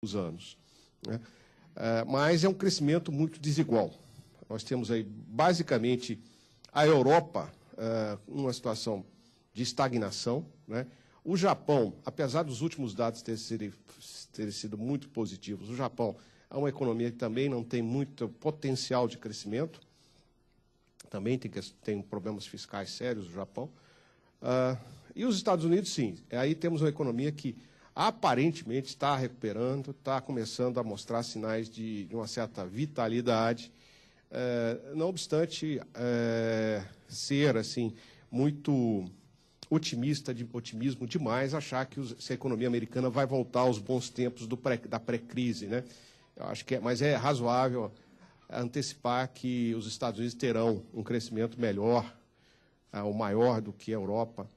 últimos anos, né? Mas é um crescimento muito desigual. Nós temos aí, basicamente, a Europa, uma situação de estagnação, né? O Japão, apesar dos últimos dados terem sido muito positivos, o Japão é uma economia que também não tem muito potencial de crescimento, também tem problemas fiscais sérios o Japão. E os Estados Unidos, sim. Aí temos uma economia que aparentemente está recuperando, está começando a mostrar sinais de uma certa vitalidade, não obstante ser assim muito otimismo demais, achar que a economia americana vai voltar aos bons tempos da pré-crise, né? Eu acho que mas é razoável antecipar que os Estados Unidos terão um crescimento melhor, ou maior do que a Europa,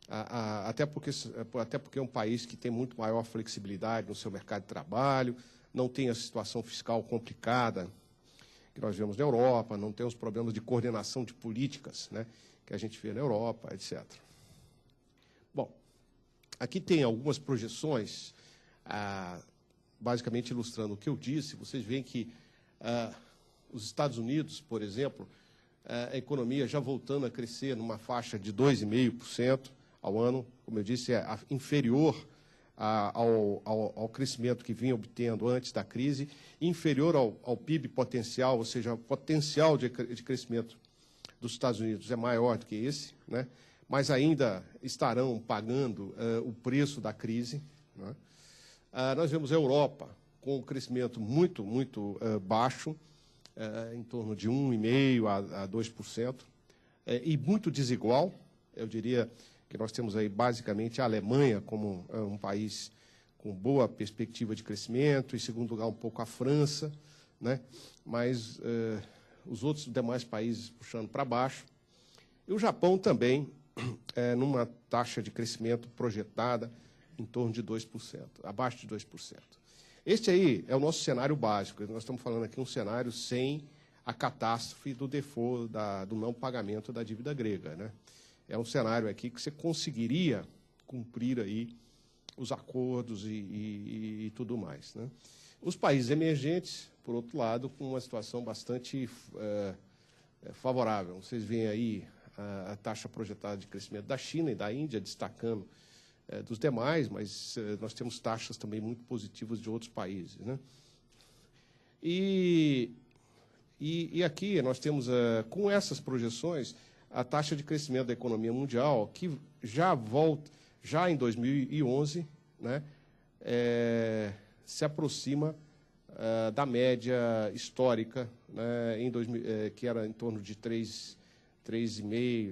até porque é um país que tem muito maior flexibilidade no seu mercado de trabalho, não tem a situação fiscal complicada que nós vemos na Europa, não tem os problemas de coordenação de políticas, né, que a gente vê na Europa, etc. Bom, aqui tem algumas projeções, basicamente ilustrando o que eu disse. Vocês veem que os Estados Unidos, por exemplo, a economia já voltando a crescer numa faixa de 2,5% ao ano, como eu disse, é inferior ao crescimento que vinha obtendo antes da crise, inferior ao PIB potencial, ou seja, o potencial de crescimento dos Estados Unidos é maior do que esse, né? Mas ainda estarão pagando o preço da crise, né? Nós vemos a Europa com um crescimento muito baixo, em torno de 1,5% a 2%, e muito desigual. Eu diria que nós temos aí basicamente a Alemanha como um país com boa perspectiva de crescimento, em segundo lugar um pouco a França, né? Mas os outros demais países puxando para baixo. E o Japão também, numa taxa de crescimento projetada em torno de 2%, abaixo de 2%. Este aí é o nosso cenário básico. Nós estamos falando aqui um cenário sem a catástrofe do default, do não pagamento da dívida grega, né? É um cenário aqui que você conseguiria cumprir aí os acordos e tudo mais, né? Os países emergentes, por outro lado, com uma situação bastante favorável. Vocês veem aí a taxa projetada de crescimento da China e da Índia, destacando dos demais, mas nós temos taxas também muito positivas de outros países, né? E aqui nós temos, com essas projeções, a taxa de crescimento da economia mundial, que já em 2011, né, se aproxima da média histórica, né, que era em torno de 3,5%,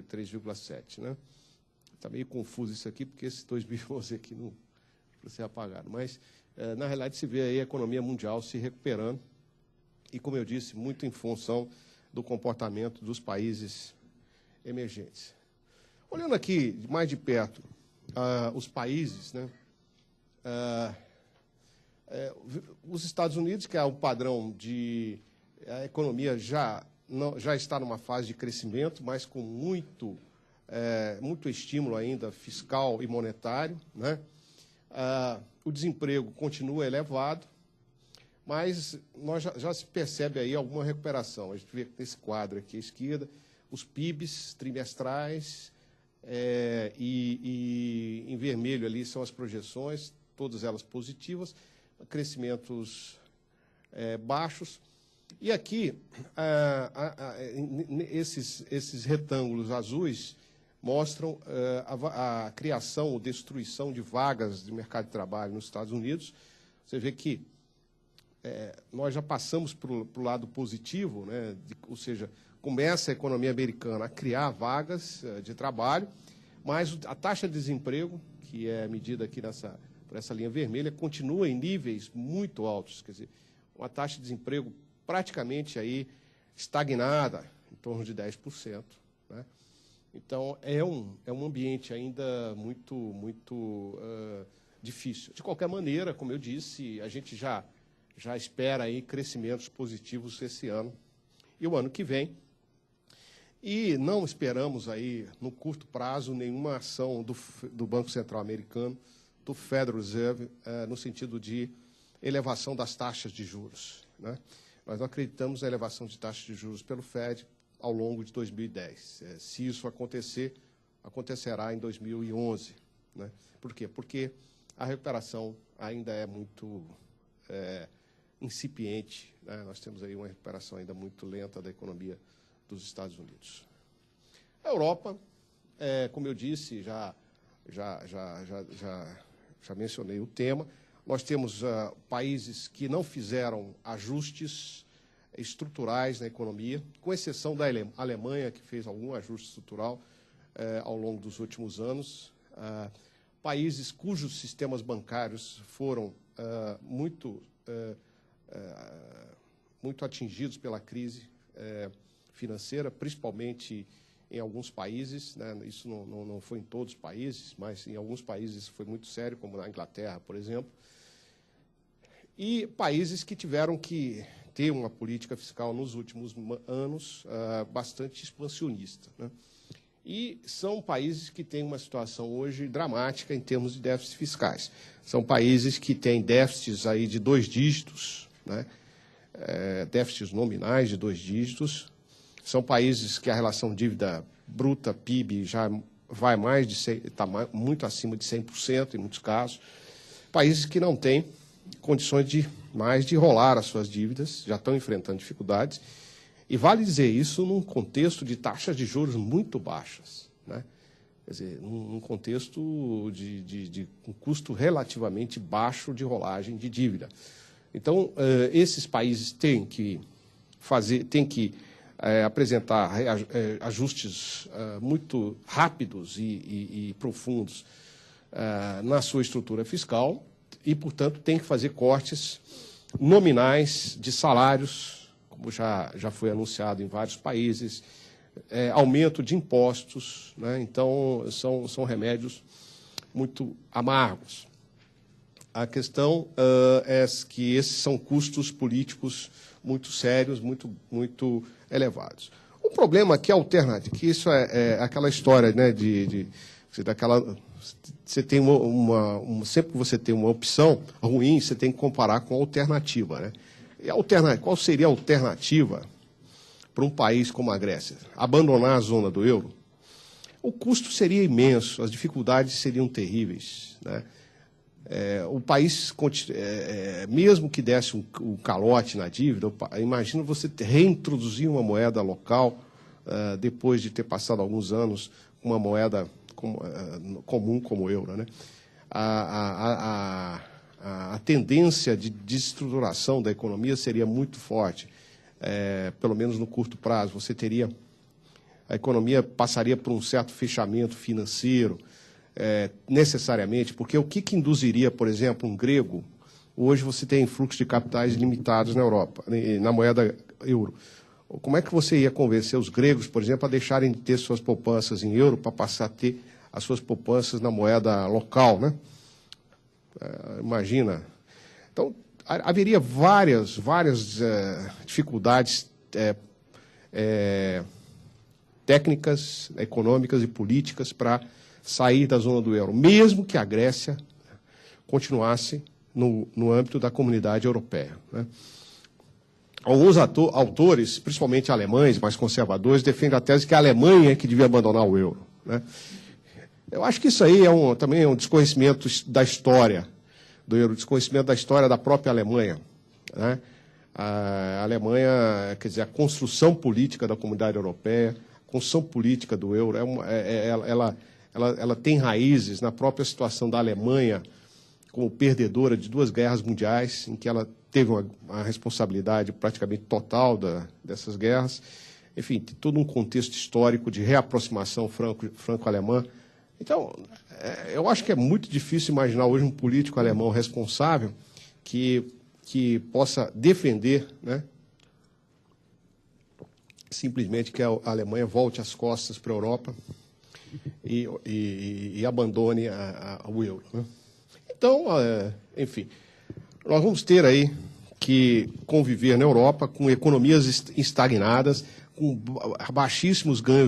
3,7%, né? Está meio confuso isso aqui, porque esse 2011 aqui não precisa ser apagado. Mas, na realidade, se vê aí a economia mundial se recuperando e, como eu disse, muito em função do comportamento dos países emergentes. Olhando aqui mais de perto os países, né, os Estados Unidos, que é o padrão de... A economia já está numa fase de crescimento, mas com muito estímulo ainda fiscal e monetário, né? O desemprego continua elevado, mas já se percebe aí alguma recuperação. A gente vê nesse quadro aqui à esquerda os PIBs trimestrais, e em vermelho ali são as projeções, todas elas positivas, crescimentos baixos. E aqui, esses retângulos azuis mostram a criação ou destruição de vagas de mercado de trabalho nos Estados Unidos. Você vê que nós já passamos para o lado positivo, né, ou seja, começa a economia americana a criar vagas de trabalho, mas a taxa de desemprego, que é medida aqui por essa linha vermelha, continua em níveis muito altos. Quer dizer, uma taxa de desemprego praticamente aí estagnada, em torno de 10%, né? Então, é um ambiente ainda muito difícil. De qualquer maneira, como eu disse, a gente já espera aí crescimentos positivos esse ano e o ano que vem. E não esperamos aí, no curto prazo, nenhuma ação do Banco Central americano, do Federal Reserve, no sentido de elevação das taxas de juros, né? Nós não acreditamos na elevação de taxas de juros pelo FED ao longo de 2010. Se isso acontecer, acontecerá em 2011. Né? Por quê? Porque a recuperação ainda é muito incipiente. Né? Nós temos aí uma recuperação ainda muito lenta da economia dos Estados Unidos. A Europa, como eu disse, já mencionei o tema, nós temos países que não fizeram ajustes estruturais na economia, com exceção da Alemanha, que fez algum ajuste estrutural ao longo dos últimos anos. Países cujos sistemas bancários foram muito atingidos pela crise financeira, principalmente em alguns países, né? Isso não foi em todos os países, mas em alguns países isso foi muito sério, como na Inglaterra, por exemplo. E países que tiveram que ter uma política fiscal nos últimos anos bastante expansionista, né? E são países que têm uma situação hoje dramática em termos de déficits fiscais. São países que têm déficits aí de 2 dígitos, né? Déficits nominais de 2 dígitos. São países que a relação dívida bruta, PIB, já vai mais de está muito acima de 100% em muitos casos. Países que não têm condições de rolar as suas dívidas, já estão enfrentando dificuldades. E vale dizer isso num contexto de taxas de juros muito baixas, né? Quer dizer, num contexto de um custo relativamente baixo de rolagem de dívida. Então, esses países têm que apresentar ajustes muito rápidos e profundos na sua estrutura fiscal e, portanto, tem que fazer cortes nominais de salários, como já foi anunciado em vários países, aumento de impostos, né? Então, são remédios muito amargos. A questão é que esses são custos políticos muito sérios, muito elevados. O problema é que que isso é aquela história, né, você tem sempre que você tem uma opção ruim, você tem que comparar com a alternativa, né? E qual seria a alternativa para um país como a Grécia? Abandonar a zona do euro? O custo seria imenso, as dificuldades seriam terríveis, né? O país, mesmo que desse um calote na dívida, imagina você reintroduzir uma moeda local depois de ter passado alguns anos com uma moeda comum como o euro, né? A tendência de desestruturação da economia seria muito forte, pelo menos no curto prazo. A economia passaria por um certo fechamento financeiro, necessariamente, porque o que induziria, por exemplo, um grego? Hoje você tem fluxo de capitais limitados na Europa, na moeda euro. Como é que você ia convencer os gregos, por exemplo, a deixarem de ter suas poupanças em euro para passar a ter as suas poupanças na moeda local, né? Imagina. Então, haveria várias dificuldades técnicas, econômicas e políticas para sair da zona do euro, mesmo que a Grécia continuasse no âmbito da comunidade europeia, né? Alguns autores, principalmente alemães, mais conservadores, defendem a tese que a Alemanha é que devia abandonar o euro, né? Eu acho que isso aí também é um desconhecimento da história do euro, desconhecimento da história da própria Alemanha, né? A Alemanha, quer dizer, a construção política da comunidade europeia, a construção política do euro, ela tem raízes na própria situação da Alemanha como perdedora de 2 guerras mundiais, em que ela teve uma responsabilidade praticamente total dessas guerras. Enfim, tem todo um contexto histórico de reaproximação franco-alemã. Então, eu acho que é muito difícil imaginar hoje um político alemão responsável que possa defender, né, simplesmente que a Alemanha volte as costas para a Europa e abandone o euro, né? Então, enfim, nós vamos ter aí que conviver na Europa com economias estagnadas, com baixíssimos ganhos